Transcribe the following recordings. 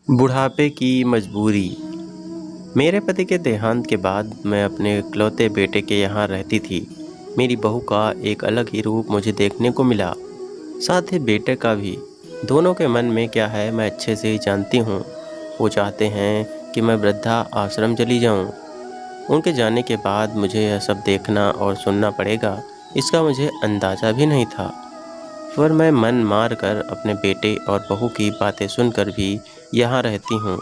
बुढ़ापे की मजबूरी। मेरे पति के देहांत के बाद मैं अपने इकलौते बेटे के यहाँ रहती थी। मेरी बहू का एक अलग ही रूप मुझे देखने को मिला, साथ ही बेटे का भी। दोनों के मन में क्या है मैं अच्छे से ही जानती हूँ। वो चाहते हैं कि मैं वृद्धा आश्रम चली जाऊँ। उनके जाने के बाद मुझे यह सब देखना और सुनना पड़ेगा, इसका मुझे अंदाज़ा भी नहीं था। पर मैं मन मार कर अपने बेटे और बहू की बातें सुनकर भी यहाँ रहती हूँ,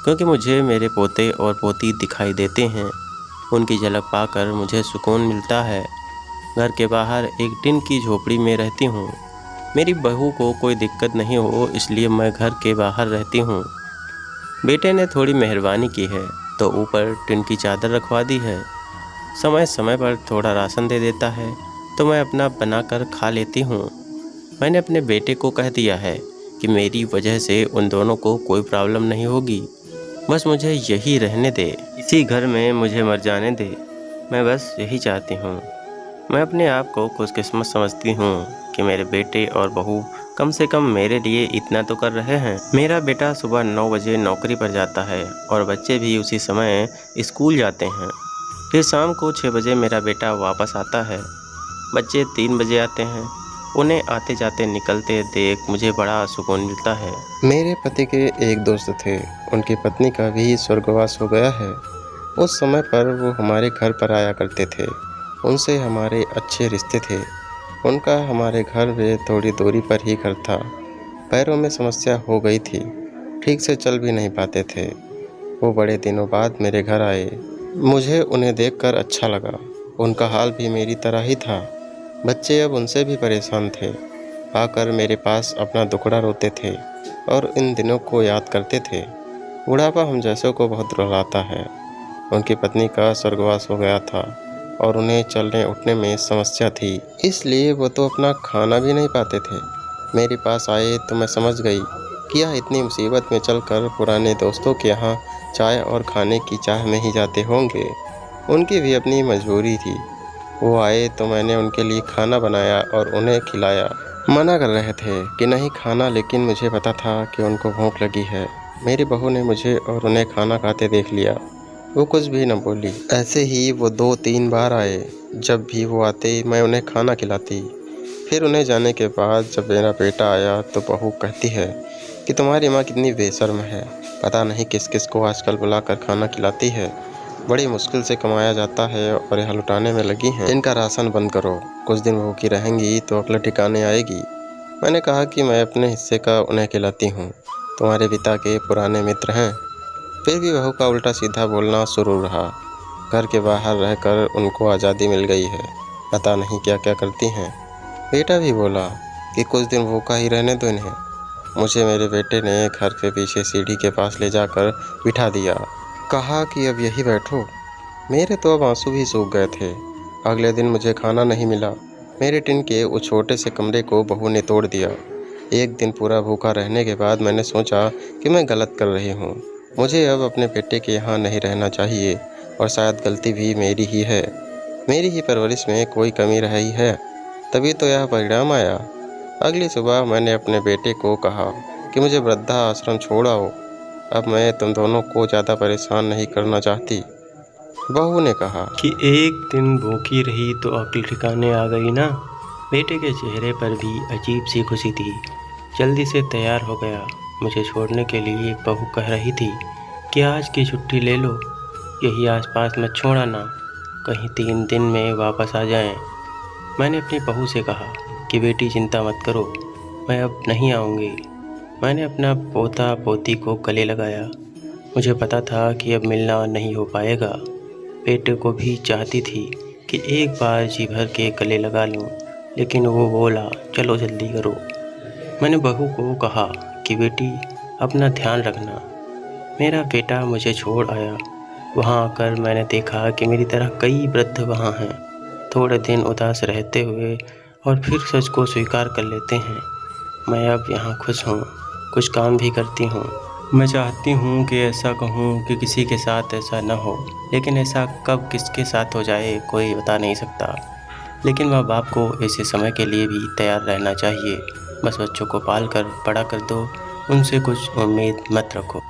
क्योंकि मुझे मेरे पोते और पोती दिखाई देते हैं। उनकी झलक पाकर मुझे सुकून मिलता है। घर के बाहर एक टिन की झोपड़ी में रहती हूँ। मेरी बहू को कोई दिक्कत नहीं हो, इसलिए मैं घर के बाहर रहती हूँ। बेटे ने थोड़ी मेहरबानी की है तो ऊपर टिन की चादर रखवा दी है। समय समय पर थोड़ा राशन दे देता है तो मैं अपना बनाकर खा लेती हूँ। मैंने अपने बेटे को कह दिया है कि मेरी वजह से उन दोनों को कोई प्रॉब्लम नहीं होगी। बस मुझे यही रहने दे, इसी घर में मुझे मर जाने दे। मैं बस यही चाहती हूँ। मैं अपने आप को खुशकिस्मत समझती हूँ कि मेरे बेटे और बहू कम से कम मेरे लिए इतना तो कर रहे हैं। मेरा बेटा सुबह 9 बजे नौकरी पर जाता है और बच्चे भी उसी समय स्कूल जाते हैं। फिर शाम को 6 बजे मेरा बेटा वापस आता है। बच्चे 3 बजे आते हैं। उन्हें आते जाते निकलते देख मुझे बड़ा सुकून मिलता है। मेरे पति के एक दोस्त थे, उनकी पत्नी का भी स्वर्गवास हो गया है। उस समय पर वो हमारे घर पर आया करते थे। उनसे हमारे अच्छे रिश्ते थे। उनका हमारे घर में थोड़ी दूरी पर ही घर था। पैरों में समस्या हो गई थी, ठीक से चल भी नहीं पाते थे। वो बड़े दिनों बाद मेरे घर आए। मुझे उन्हें देखकर अच्छा लगा। उनका हाल भी मेरी तरह ही था। बच्चे अब उनसे भी परेशान थे। आकर मेरे पास अपना दुखड़ा रोते थे और इन दिनों को याद करते थे। बुढ़ापा हम जैसों को बहुत रुलाता है। उनकी पत्नी का स्वर्गवास हो गया था और उन्हें चलने उठने में समस्या थी, इसलिए वो तो अपना खाना भी नहीं पाते थे। मेरे पास आए तो मैं समझ गई कि यह इतनी मुसीबत में चलकर पुराने दोस्तों के यहाँ चाय और खाने की चाह में ही जाते होंगे। उनकी भी अपनी मजबूरी थी। वो आए तो मैंने उनके लिए खाना बनाया और उन्हें खिलाया। मना कर रहे थे कि नहीं खाना, लेकिन मुझे पता था कि उनको भूख लगी है। मेरी बहू ने मुझे और उन्हें खाना खाते देख लिया। वो कुछ भी न बोली। ऐसे ही वो 2-3 बार आए। जब भी वो आते मैं उन्हें खाना खिलाती। फिर उन्हें जाने के बाद जब मेरा बेटा आया तो बहू कहती है कि तुम्हारी माँ कितनी बेशर्म है, पता नहीं किस किस को आजकल बुलाकर खाना खिलाती है। बड़ी मुश्किल से कमाया जाता है और यह लुटाने में लगी हैं। इनका राशन बंद करो, कुछ दिन भूखी रहेंगी तो अगले ठिकाने आएगी। मैंने कहा कि मैं अपने हिस्से का उन्हें खिलाती हूँ, तुम्हारे पिता के पुराने मित्र हैं। फिर भी बहू का उल्टा सीधा बोलना शुरू रहा। घर के बाहर रहकर उनको आज़ादी मिल गई है, पता नहीं क्या क्या करती हैं। बेटा भी बोला कि कुछ दिन भूखा ही रहने दो इन्हें। मुझे मेरे बेटे ने घर के पीछे सीढ़ी के पास ले जाकर बिठा दिया। कहा कि अब यही बैठो। मेरे तो अब आंसू भी सूख गए थे। अगले दिन मुझे खाना नहीं मिला। मेरे टिन के उस छोटे से कमरे को बहू ने तोड़ दिया। एक दिन पूरा भूखा रहने के बाद मैंने सोचा कि मैं गलत कर रही हूँ। मुझे अब अपने बेटे के यहाँ नहीं रहना चाहिए और शायद गलती भी मेरी ही है। मेरी ही परवरिश में कोई कमी रही है, तभी तो यह परिणाम आया। अगली सुबह मैंने अपने बेटे को कहा कि मुझे वृद्धा आश्रम छोड़ आओ। अब मैं तुम दोनों को ज़्यादा परेशान नहीं करना चाहती। बहू ने कहा कि एक दिन भूखी रही तो अक्ल ठिकाने आ गई ना। बेटे के चेहरे पर भी अजीब सी खुशी थी। जल्दी से तैयार हो गया। मुझे छोड़ने के लिए बहू कह रही थी कि आज की छुट्टी ले लो, यही आसपास मत छोड़ना, कहीं 3 दिन में वापस आ जाएं। मैंने अपनी बहू से कहा कि बेटी चिंता मत करो, मैं अब नहीं आऊँगी। मैंने अपना पोता पोती को गले लगाया। मुझे पता था कि अब मिलना नहीं हो पाएगा। बेटे को भी चाहती थी कि एक बार जी भर के गले लगा लूं, लेकिन वो बोला चलो जल्दी करो। मैंने बहू को कहा कि बेटी अपना ध्यान रखना। मेरा बेटा मुझे छोड़ आया। वहाँ आकर मैंने देखा कि मेरी तरह कई वृद्ध वहाँ हैं। थोड़े दिन उदास रहते हुए और फिर सच को स्वीकार कर लेते हैं। मैं अब यहाँ खुश हूँ, कुछ काम भी करती हूँ। मैं चाहती हूँ कि ऐसा कहूँ कि किसी के साथ ऐसा न हो, लेकिन ऐसा कब किसके साथ हो जाए कोई बता नहीं सकता। लेकिन माँ बाप को ऐसे समय के लिए भी तैयार रहना चाहिए। बस बच्चों को पाल कर बड़ा कर दो उनसे कुछ उम्मीद मत रखो।